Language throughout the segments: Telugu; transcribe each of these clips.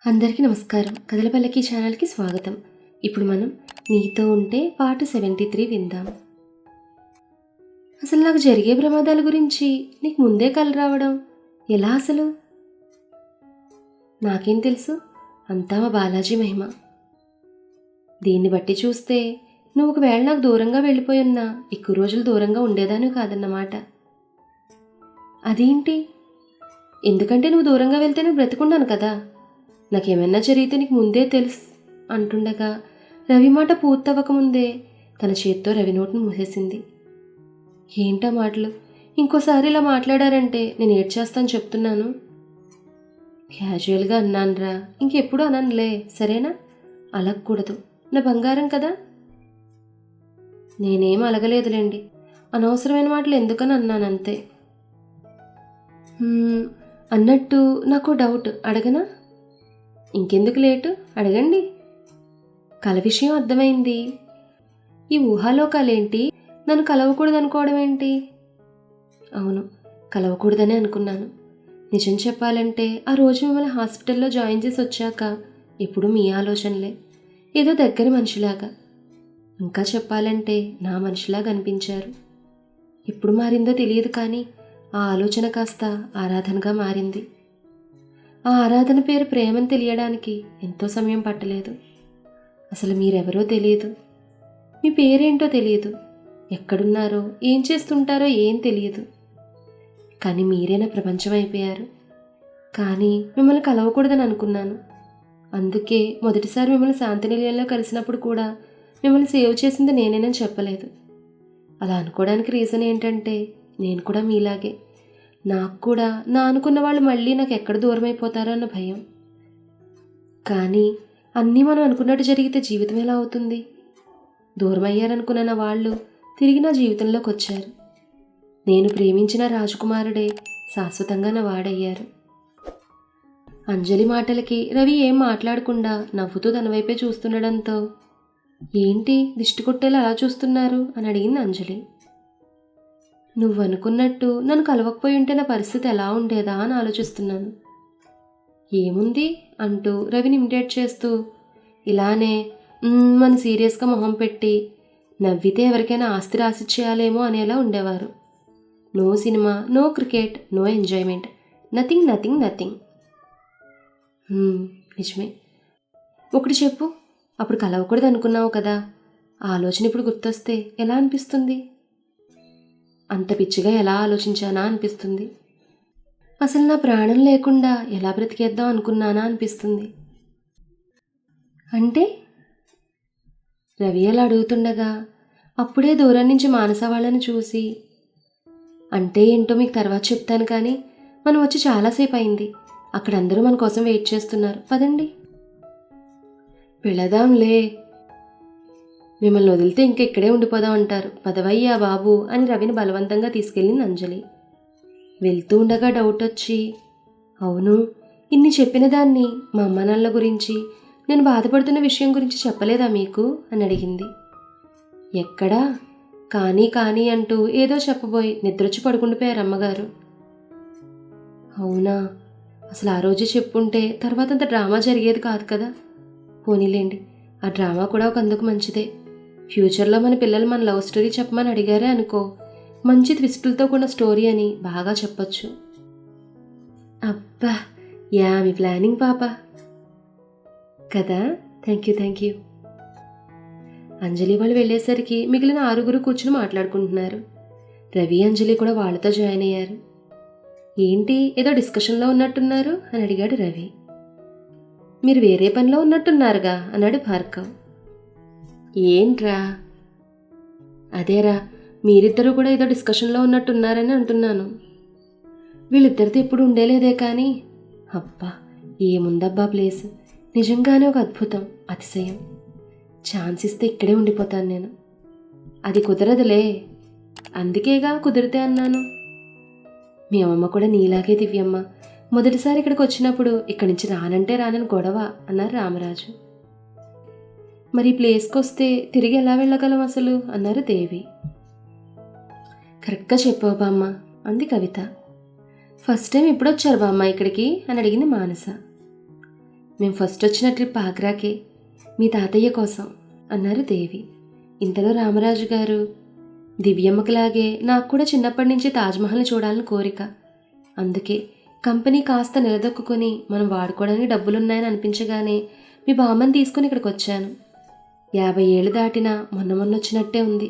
అందరికీ నమస్కారం. కథల పల్లకి ఛానల్కి స్వాగతం. ఇప్పుడు మనం నీతో ఉంటే పార్ట్ 73 విందాం. అసలు నాకు జరిగే ప్రమాదాల గురించి నీకు ముందే కల రావడం ఎలా అసలు? నాకేం తెలుసు, అంతా మా బాలాజీ మహిమ. దీన్ని బట్టి చూస్తే నువ్వు ఒకవేళ నాకు దూరంగా వెళ్ళిపోయి ఉన్నా ఎక్కువ రోజులు దూరంగా ఉండేదాన్ని కాదన్నమాట. అదేంటి? ఎందుకంటే నువ్వు దూరంగా వెళ్తే నేను బ్రతుకున్నాను కదా. నాకేమైనా జరిగితే నీకు ముందే తెలుసు అంటుండగా రవి మాట పూర్తవ్వకముందే తన చేత్తో రవి నోటును మూసేసింది. ఏంటా మాటలు? ఇంకోసారి ఇలా మాట్లాడారంటే నేను ఏడ్చేస్తాను చెప్తున్నాను. క్యాజువల్గా అన్నానురా, ఇంకెప్పుడు అననులే, సరేనా? అలగకూడదు, నా బంగారం కదా. నేనేం అలగలేదులేండి, అనవసరమైన మాటలు ఎందుకని అన్నానంతే. అన్నట్టు నాకు డౌట్, అడగనా? ఇంకెందుకు లేటు, అడగండి. కల విషయం అర్థమైంది. ఈ ఊహాలోకాలేంటి? నన్ను కలవకూడదు అనుకోవడం ఏంటి? అవును, కలవకూడదనే అనుకున్నాను. నిజం చెప్పాలంటే ఆ రోజు మిమ్మల్ని హాస్పిటల్లో జాయిన్ చేసి వచ్చాక ఎప్పుడు మీ ఆలోచనలే, ఏదో దగ్గర మనిషిలాగా. ఇంకా చెప్పాలంటే నా మనిషిలాగా అనిపించారు. ఎప్పుడు మారిందో తెలియదు, కానీ ఆ ఆలోచన కాస్త ఆరాధనగా మారింది. ఆ ఆరాధన పేరు ప్రేమని తెలియడానికి ఎంతో సమయం పట్టలేదు. అసలు మీరెవరో తెలియదు, మీ పేరేంటో తెలియదు, ఎక్కడున్నారో ఏం చేస్తుంటారో ఏం తెలియదు. కానీ మీరే నా ప్రపంచం అయిపోయారు. కానీ మిమ్మల్ని కలవకూడదని అనుకున్నాను. అందుకే మొదటిసారి మిమ్మల్ని శాంతినిలయంలో కలిసినప్పుడు కూడా మిమ్మల్ని సేవ్ చేసింది నేనేనని చెప్పలేదు. అలా అనుకోవడానికి రీజన్ ఏంటంటే నేను కూడా మీలాగే. నాకు కూడా నా అనుకున్న వాళ్ళు మళ్ళీ నాకు ఎక్కడ దూరం అయిపోతారో అన్న భయం. కానీ అన్నీ మనం అనుకున్నట్టు జరిగితే జీవితం ఎలా అవుతుంది? దూరం అయ్యారనుకున్న నా వాళ్ళు తిరిగి నా జీవితంలోకి వచ్చారు. నేను ప్రేమించిన రాజకుమారుడే శాశ్వతంగా నా వాడయ్యారు. అంజలి మాటలకి రవి ఏం మాట్లాడకుండా నవ్వుతూ తన వైపే చూస్తుండడంతో, ఏంటి దిష్టి కొట్టేలా అలా చూస్తున్నారు అని అడిగింది అంజలి. నువ్వు అనుకున్నట్టు నన్ను కలవకపోయి ఉంటే నా పరిస్థితి ఎలా ఉండేదా అని ఆలోచిస్తున్నాను. ఏముంది అంటూ రవిని ఇమిటేట్ చేస్తూ ఇలానే మన సీరియస్గా మొహం పెట్టి నవ్వితే ఎవరికైనా ఆస్తి రాసిచ్చేయాలేమో అనేలా ఉండేవారు. No cinema, no cricket, no enjoyment, nothing nothing nothing. నిజమే. ఒకటి చెప్పు, అప్పుడు కలవకూడదు అనుకున్నావు కదా, ఆ ఆలోచన ఇప్పుడు గుర్తొస్తే ఎలా అనిపిస్తుంది? అంత పిచ్చిగా ఎలా ఆలోచించానా అనిపిస్తుంది. అసలు నా ప్రాణం లేకుండా ఎలా బ్రతికేద్దాం అనుకున్నానా అనిపిస్తుంది. అంటే? రవి అలా అడుగుతుండగా అప్పుడే దూరం నుంచి మానస వాళ్ళని చూసి, అంటే ఏంటో మీకు తర్వాత చెప్తాను, కానీ మనం వచ్చి చాలాసేపు అయింది. అక్కడ అందరూ మన కోసం వెయిట్ చేస్తున్నారు, పదండి. వెళదాంలే, మిమ్మల్ని వదిలితే ఇంక ఇక్కడే ఉండిపోదాం అంటారు, పదవయ్యా బాబు అని రవిని బలవంతంగా తీసుకెళ్ళింది అంజలి. వెళ్తూ ఉండగా డౌట్ వచ్చి, అవును, ఇన్ని చెప్పిన దాన్ని మా అమ్మ నాన్నల గురించి, నేను బాధపడుతున్న విషయం గురించి చెప్పలేదా మీకు అని అడిగింది. ఎక్కడా? కానీ కానీ అంటూ ఏదో చెప్పబోయి నిద్రొచ్చి పడుకుండిపోయారు అమ్మగారు. అవునా? అసలు ఆ రోజు చెప్పుంటే తర్వాత అంత డ్రామా జరిగేది కాదు కదా. పోనీలేండి, ఆ డ్రామా కూడా ఒక అందుకు మంచిదే. ఫ్యూచర్లో మన పిల్లలు మన లవ్ స్టోరీ చెప్పమని అడిగారే అనుకో, మంచి ట్విస్టులతో కూడిన స్టోరీ అని బాగా చెప్పొచ్చు. అబ్బా, యా మీ ప్లానింగ్ పాప కదా. Thank you. అంజలి వాళ్ళు వెళ్ళేసరికి మిగిలిన 6 కూర్చుని మాట్లాడుకుంటున్నారు. రవి అంజలి కూడా వాళ్ళతో జాయిన్ అయ్యారు. ఏంటి ఏదో డిస్కషన్లో ఉన్నట్టున్నారు అని అడిగాడు రవి. మీరు వేరే పనిలో ఉన్నట్టున్నారుగా అన్నాడు భార్గవ్. ఏంట్రా? అదేరా, మీరిద్దరూ కూడా ఏదో డిస్కషన్లో ఉన్నట్టున్నారని అంటున్నాను. వీళ్ళిద్దరితో ఎప్పుడు ఉండేలేదే కానీ, అబ్బా ఏముందబ్బా ప్లేస్, నిజంగానే ఒక అద్భుతం, అతిశయం. ఛాన్స్ ఇస్తే ఇక్కడే ఉండిపోతాను నేను. అది కుదరదులే, అందుకేగా కుదిరితే అన్నాను. మీ అమ్మమ్మ కూడా నీలాగే దివ్యమ్మ, మొదటిసారి ఇక్కడికి వచ్చినప్పుడు ఇక్కడి నుంచి రానంటే రానని గొడవ అన్నారు రామరాజు. మరి ప్లేస్కి వస్తే తిరిగి ఎలా వెళ్ళగలం అసలు అన్నారు దేవి. కరెక్ట్గా చెప్పావు బామ్మ అంది కవిత. ఫస్ట్ టైం ఎప్పుడొచ్చారు బామ్మ ఇక్కడికి అని అడిగింది మానస. మేము ఫస్ట్ వచ్చిన ట్రిప్ ఆగ్రాకే, మీ తాతయ్య కోసం అన్నారు దేవి. ఇంతలో రామరాజు గారు, దివ్యమ్మకిలాగే నాకు కూడా చిన్నప్పటి నుంచి తాజ్మహల్ని చూడాలని కోరిక. అందుకే కంపెనీ కాస్త నిలదొక్కుని మనం వాడుకోవడానికి డబ్బులున్నాయని అనిపించగానే మీ బామ్మని తీసుకుని ఇక్కడికి వచ్చాను. 50 ఏళ్ళు దాటినా మొన్న వచ్చినట్టే ఉంది.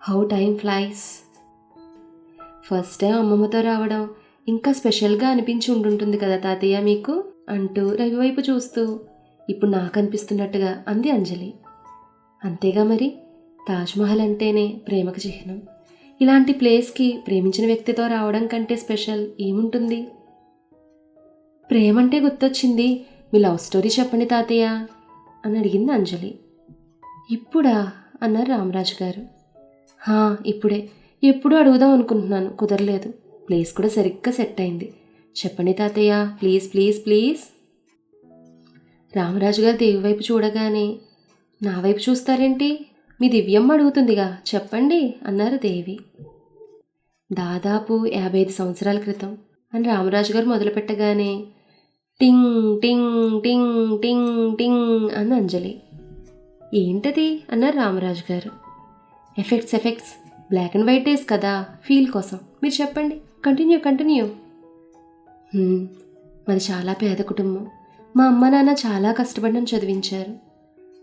How time flies. First time అమ్మమ్మతో రావడం ఇంకా స్పెషల్గా అనిపించి ఉండుంటుంది కదా తాతయ్య మీకు అంటూ రవి వైపు చూస్తూ ఇప్పుడు నాకు అనిపిస్తున్నట్టుగా అంది అంజలి. అంతేగా మరి, తాజ్మహల్ అంటేనే ప్రేమకు చిహ్నం. ఇలాంటి ప్లేస్కి ప్రేమించిన వ్యక్తితో రావడం కంటే స్పెషల్ ఏముంటుంది? ప్రేమంటే గుర్తొచ్చింది, మీ లవ్ స్టోరీ చెప్పండి తాతయ్య అని అడిగింది అంజలి. ఇప్పుడా అన్నారు రామరాజు గారు. ఇప్పుడే, ఎప్పుడూ అడుగుదాం అనుకుంటున్నాను, కుదరలేదు. ప్లేస్ కూడా సరిగ్గా సెట్ అయింది. చెప్పండి తాతయ్య, ప్లీజ్ ప్లీజ్ ప్లీజ్. రామరాజు గారు దేవి వైపు చూడగానే, నా వైపు చూస్తారేంటి, మీ దివ్యమ్మ అడుగుతుందిగా, చెప్పండి అన్నారు దేవి. దాదాపు 55 సంవత్సరాల క్రితం అని రామరాజు గారు మొదలుపెట్టగానే టింగ్ టింగ్ టింగ్ టింగ్ టింగ్ అని అంజలి. ఏంటది అన్నారు రామరాజు గారు. Effects black and white days కదా, ఫీల్ కోసం మీరు చెప్పండి, కంటిన్యూ. మరి చాలా పేద కుటుంబం. మా అమ్మ నాన్న చాలా కష్టపడి నన్ను చదివించారు.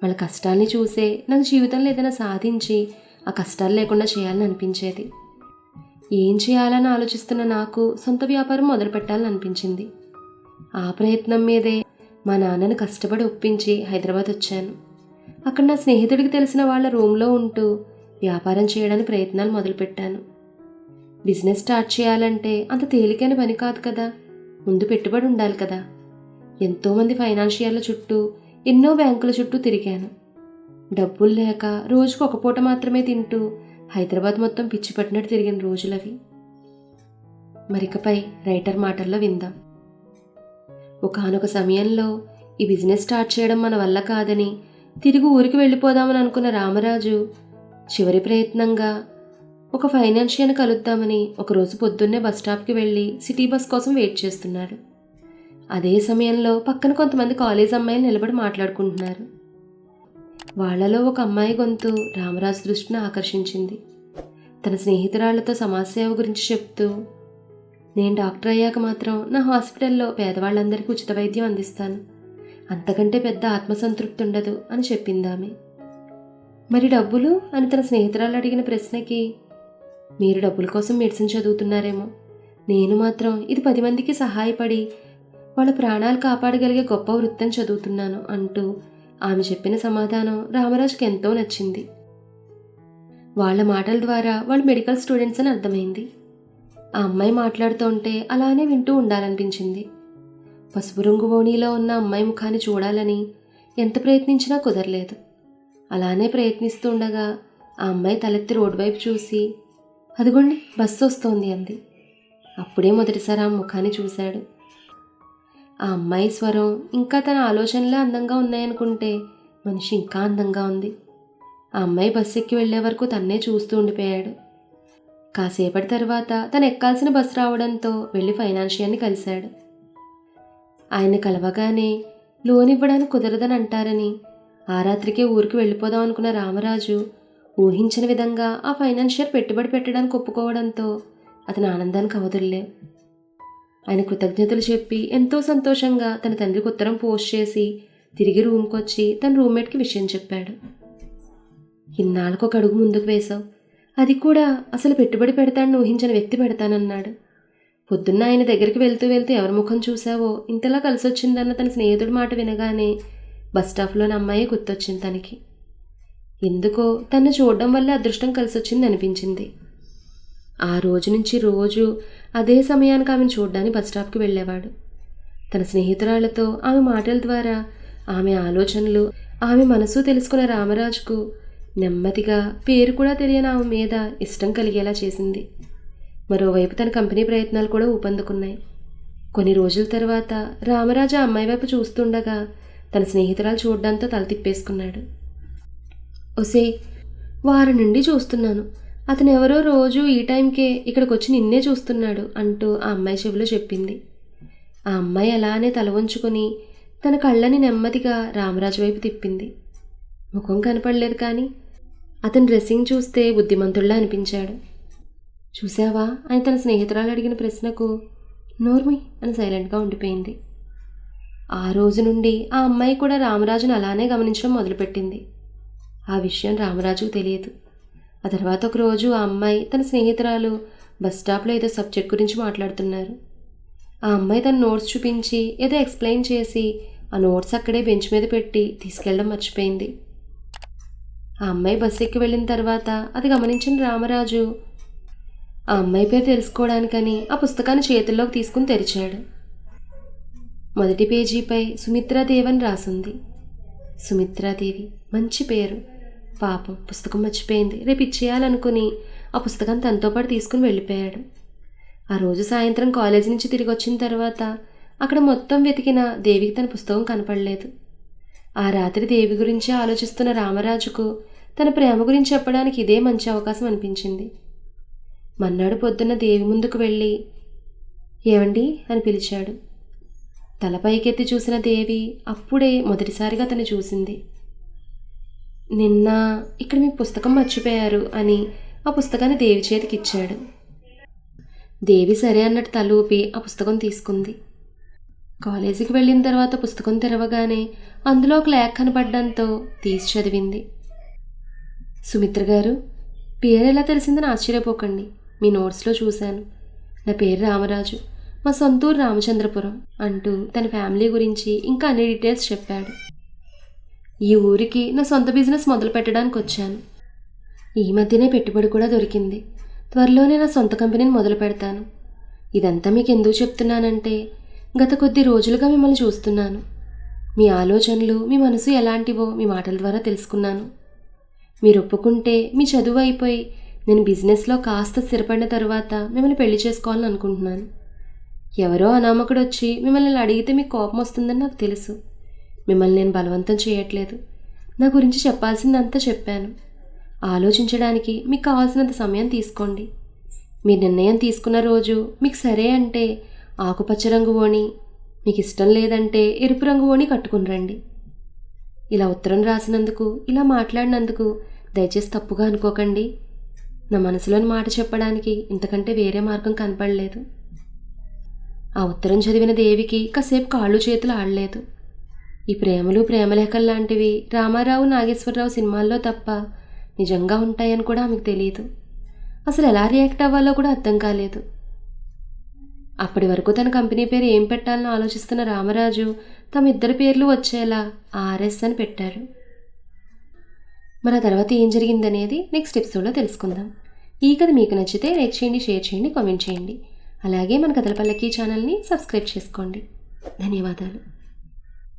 వాళ్ళ కష్టాన్ని చూసే నాకు జీవితంలో ఏదైనా సాధించి ఆ కష్టాలు లేకుండా చేయాలని అనిపించేది. ఏం చేయాలని ఆలోచిస్తున్న నాకు సొంత వ్యాపారం మొదలు పెట్టాలని అనిపించింది. ఆ ప్రయత్నం మీదే మా నాన్నను కష్టపడి ఒప్పించి హైదరాబాద్ వచ్చాను. అక్కడ నా స్నేహితుడికి తెలిసిన వాళ్ళ రూమ్లో ఉంటూ వ్యాపారం చేయడానికి ప్రయత్నాలు మొదలుపెట్టాను. బిజినెస్ స్టార్ట్ చేయాలంటే అంత తేలికైన పని కాదు కదా, ముందు పెట్టుబడి ఉండాలి కదా. ఎంతోమంది ఫైనాన్షియర్ల చుట్టూ, ఎన్నో బ్యాంకుల చుట్టూ తిరిగాను. డబ్బులు లేక రోజుకు ఒక పూట మాత్రమే తింటూ హైదరాబాద్ మొత్తం పిచ్చి పట్టినట్టు తిరిగిన రోజులవి. మరికపై రైటర్ మాటల్లో విందాం. ఒకానొక సమయంలో ఈ బిజినెస్ స్టార్ట్ చేయడం మన వల్ల కాదని తిరిగి ఊరికి వెళ్ళిపోదామని అనుకున్న రామరాజు చివరి ప్రయత్నంగా ఒక ఫైనాన్షియర్ని కలుద్దామని ఒకరోజు పొద్దున్నే బస్ స్టాప్కి వెళ్ళి సిటీ బస్ కోసం వెయిట్ చేస్తున్నాడు. అదే సమయంలో పక్కన కొంతమంది కాలేజ్ అమ్మాయిలు నిలబడి మాట్లాడుకుంటున్నారు. వాళ్లలో ఒక అమ్మాయి గొంతు రామరాజు దృష్టిని ఆకర్షించింది. తన స్నేహితురాళ్లతో సమాజసేవ గురించి చెప్తూ, నేను డాక్టర్ అయ్యాక మాత్రం నా హాస్పిటల్లో పేదవాళ్ళందరికీ ఉచిత వైద్యం అందిస్తాను, అంతకంటే పెద్ద ఆత్మసంతృప్తి ఉండదు అని చెప్పిందామె. మరి డబ్బులు అని తన స్నేహితురాలు అడిగిన ప్రశ్నకి, మీరు డబ్బుల కోసం మెడిసిన్ చదువుతున్నారేమో, నేను మాత్రం ఇది 10 మందికి సహాయపడి వాళ్ళ ప్రాణాలు కాపాడగలిగే గొప్ప వృత్తిని చదువుతున్నాను అంటూ ఆమె చెప్పిన సమాధానం రామరాజుకి ఎంతో నచ్చింది. వాళ్ళ మాటల ద్వారా వాళ్ళు మెడికల్ స్టూడెంట్స్ అని అర్థమైంది. ఆ అమ్మాయి మాట్లాడుతుంటే అలానే వింటూ ఉండాలనిపించింది. పసుపు రంగు ఓణీలో ఉన్న అమ్మాయి ముఖాన్ని చూడాలని ఎంత ప్రయత్నించినా కుదరలేదు. అలానే ప్రయత్నిస్తూ ఉండగా ఆ అమ్మాయి తలెత్తి రోడ్డు వైపు చూసి, అదిగోండి బస్సు వస్తోంది అంది. అప్పుడే మొదటిసారి ఆ ముఖాన్ని చూశాడు. ఆ అమ్మాయి స్వరం ఇంకా తన ఆలోచనలే అందంగా ఉన్నాయనుకుంటే మనిషి ఇంకా అందంగా ఉంది. ఆ అమ్మాయి బస్సు ఎక్కి వెళ్లే వరకు తన్నే చూస్తూ ఉండిపోయాడు. కాసేపటి తర్వాత తను ఎక్కాల్సిన బస్సు రావడంతో వెళ్ళి ఫైనాన్షియర్ని కలిశాడు. ఆయన్ని కలవగానే లోన్ ఇవ్వడానికి కుదరదని అంటారని ఆ రాత్రికే ఊరికి వెళ్ళిపోదాం అనుకున్న రామరాజు ఊహించిన విధంగా ఆ ఫైనాన్షియర్ పెట్టుబడి పెట్టడానికి ఒప్పుకోవడంతో అతని ఆనందానికి అవధుల్లేవు. ఆయన కృతజ్ఞతలు చెప్పి ఎంతో సంతోషంగా తన తండ్రికి ఉత్తరం పోస్ట్ చేసి తిరిగి రూమ్కి వచ్చి తన రూమ్మేట్కి విషయం చెప్పాడు. ఇన్నాళ్ళకు ఒక అడుగు ముందుకు వేశావు, అది కూడా అసలు పెట్టుబడి పెడతాడని ఊహించిన వ్యక్తి పెడతానన్నాడు. పొద్దున్న ఆయన దగ్గరికి వెళ్తూ ఎవరి ముఖం చూసావో ఇంతలా కలిసొచ్చిందన్న తన స్నేహితుడి మాట వినగానే బస్ స్టాప్లోని అమ్మాయి గుర్తొచ్చింది తనకి. ఎందుకో తను చూడడం వల్ల అదృష్టం కలిసొచ్చింది అనిపించింది. ఆ రోజు నుంచి రోజు అదే సమయానికి ఆమెను చూడ్డానికి బస్ స్టాప్కి వెళ్ళేవాడు. తన స్నేహితురాళ్లతో ఆమె మాటల ద్వారా ఆమె ఆలోచనలు, ఆమె మనసు తెలుసుకున్న రామరాజుకు నెమ్మదిగా పేరు కూడా తెలియని ఆమె మీద ఇష్టం కలిగేలా చేసింది. మరోవైపు తన కంపెనీ ప్రయత్నాలు కూడా ఊపందుకున్నాయి. కొన్ని రోజుల తర్వాత రామరాజు ఆ అమ్మాయి వైపు చూస్తుండగా తన స్నేహితురాలు చూడ్డంతో తల తిప్పేసుకున్నాడు. ఒసే, వారం నుండి చూస్తున్నాను, అతను ఎవరో రోజు ఈ టైంకే ఇక్కడికి వచ్చి నిన్నే చూస్తున్నాడు అంటూ ఆ అమ్మాయి చెవిలో చెప్పింది. ఆ అమ్మాయి అలానే తల వంచుకొని తన కళ్ళని నెమ్మదిగా రామరాజు వైపు తిప్పింది. ముఖం కనపడలేదు, కానీ అతని డ్రెస్సింగ్ చూస్తే బుద్ధిమంతుల్లా అనిపించాడు. చూసావా అని తన స్నేహితురాలు అడిగిన ప్రశ్నకు నోర్మి అని సైలెంట్గా ఉండిపోయింది. ఆ రోజు నుండి ఆ అమ్మాయి కూడా రామరాజును అలానే గమనించడం మొదలుపెట్టింది. ఆ విషయం రామరాజుకు తెలియదు. ఆ తర్వాత ఒకరోజు ఆ అమ్మాయి తన స్నేహితురాలు బస్ స్టాప్లో ఏదో సబ్జెక్ట్ గురించి మాట్లాడుతున్నారు. ఆ అమ్మాయి తన నోట్స్ చూపించి ఏదో ఎక్స్ప్లెయిన్ చేసి ఆ నోట్స్ అక్కడే బెంచ్ మీద పెట్టి తీసుకెళ్ళడం మర్చిపోయింది. ఆ అమ్మాయి బస్సు ఎక్కి వెళ్ళిన తర్వాత అది గమనించిన రామరాజు ఆ అమ్మాయి పేరు తెలుసుకోవడానికని ఆ పుస్తకాన్ని చేతుల్లోకి తీసుకుని తెరిచాడు. మొదటి పేజీపై సుమిత్రాదేవి అని రాసుంది. సుమిత్రాదేవి, మంచి పేరు. పాపం పుస్తకం మర్చిపోయింది. రేపు ఇచ్చేయాలనుకుని ఆ పుస్తకం తనతో పాటు తీసుకుని వెళ్ళిపోయాడు. ఆ రోజు సాయంత్రం కాలేజీ నుంచి తిరిగి వచ్చిన తర్వాత అక్కడ మొత్తం వెతికిన దేవికి తన పుస్తకం కనపడలేదు. ఆ రాత్రి దేవి గురించి ఆలోచిస్తున్న రామరాజుకు తన ప్రేమ గురించి చెప్పడానికి ఇదే మంచి అవకాశం అనిపించింది. మన్నాడు పొద్దున్న దేవి ముందుకు వెళ్ళి ఏవండి అని పిలిచాడు. తల పైకెత్తి చూసిన దేవి అప్పుడే మొదటిసారిగా తను చూసింది. నిన్న ఇక్కడ మీ పుస్తకం మర్చిపోయారు అని ఆ పుస్తకాన్ని దేవి చేతికి ఇచ్చాడు. దేవి సరే అన్నట్టు తల ఊపి ఆ పుస్తకం తీసుకుంది. కాలేజీకి వెళ్ళిన తర్వాత పుస్తకం తెరవగానే అందులో ఒక లేఖ కనపడడంతో తీసి చదివింది. సుమిత్ర గారు, పేరు ఎలా తెలిసిందని ఆశ్చర్యపోకండి. మీ నోట్స్లో చూశాను. నా పేరు రామరాజు, మా సొంతూరు రామచంద్రపురం అంటూ తన ఫ్యామిలీ గురించి ఇంకా అన్ని డీటెయిల్స్ చెప్పాడు. ఈ ఊరికి నా సొంత బిజినెస్ మొదలు పెట్టడానికి వచ్చాను. ఈ మధ్యనే పెట్టుబడి కూడా దొరికింది. త్వరలోనే నా సొంత కంపెనీని మొదలు పెడతాను. ఇదంతా మీకు ఎందుకు చెప్తున్నానంటే గత కొద్ది రోజులుగా మిమ్మల్ని చూస్తున్నాను. మీ ఆలోచనలు, మీ మనసు ఎలాంటివో మీ మాటల ద్వారా తెలుసుకున్నాను. మీరు ఒప్పుకుంటే మీ చదువు అయిపోయి నేను బిజినెస్లో కాస్త స్థిరపడిన తర్వాత మిమ్మల్ని పెళ్లి చేసుకోవాలని అనుకుంటున్నాను. ఎవరో అనామకుడు వచ్చి మిమ్మల్ని ఇలా అడిగితే మీకు కోపం వస్తుందని నాకు తెలుసు. మిమ్మల్ని నేను బలవంతం చేయట్లేదు. నా గురించి చెప్పాల్సిందంతా చెప్పాను. ఆలోచించడానికి మీకు కావాల్సినంత సమయం తీసుకోండి. మీ నిర్ణయం తీసుకున్న రోజు మీకు సరే అంటే ఆకుపచ్చ రంగు ఓణి, మీకు ఇష్టం లేదంటే ఎరుపు రంగు ఓణి కట్టుకుని రండి. ఇలా ఉత్తరం రాసినందుకు, ఇలా మాట్లాడినందుకు దయచేసి తప్పుగా అనుకోకండి. నా మనసులోని మాట చెప్పడానికి ఇంతకంటే వేరే మార్గం కనపడలేదు. ఆ ఉత్తరం చదివిన దేవికి కాసేపు కాళ్ళు చేతులు ఆడలేదు. ఈ ప్రేమలు ప్రేమలేఖలు లాంటివి రామారావు నాగేశ్వరరావు సినిమాల్లో తప్ప నిజంగా ఉంటాయని కూడా ఆమెకు తెలియదు. అసలు ఎలా రియాక్ట్ అవ్వాలో కూడా అర్థం కాలేదు. అప్పటి వరకు తన కంపెనీ పేరు ఏం పెట్టాలని ఆలోచిస్తున్న రామరాజు తమ ఇద్దరి పేర్లు వచ్చేలా ఆర్ఎస్ అని పెట్టారు. మరి ఆ తర్వాత ఏం జరిగిందనేది నెక్స్ట్ ఎపిసోడ్లో తెలుసుకుందాం. ఈ కథ మీకు నచ్చితే లైక్ చేయండి, షేర్ చేయండి, కామెంట్ చేయండి. అలాగే మన కథల పల్లకి ఛానల్ని సబ్స్క్రైబ్ చేసుకోండి. ధన్యవాదాలు.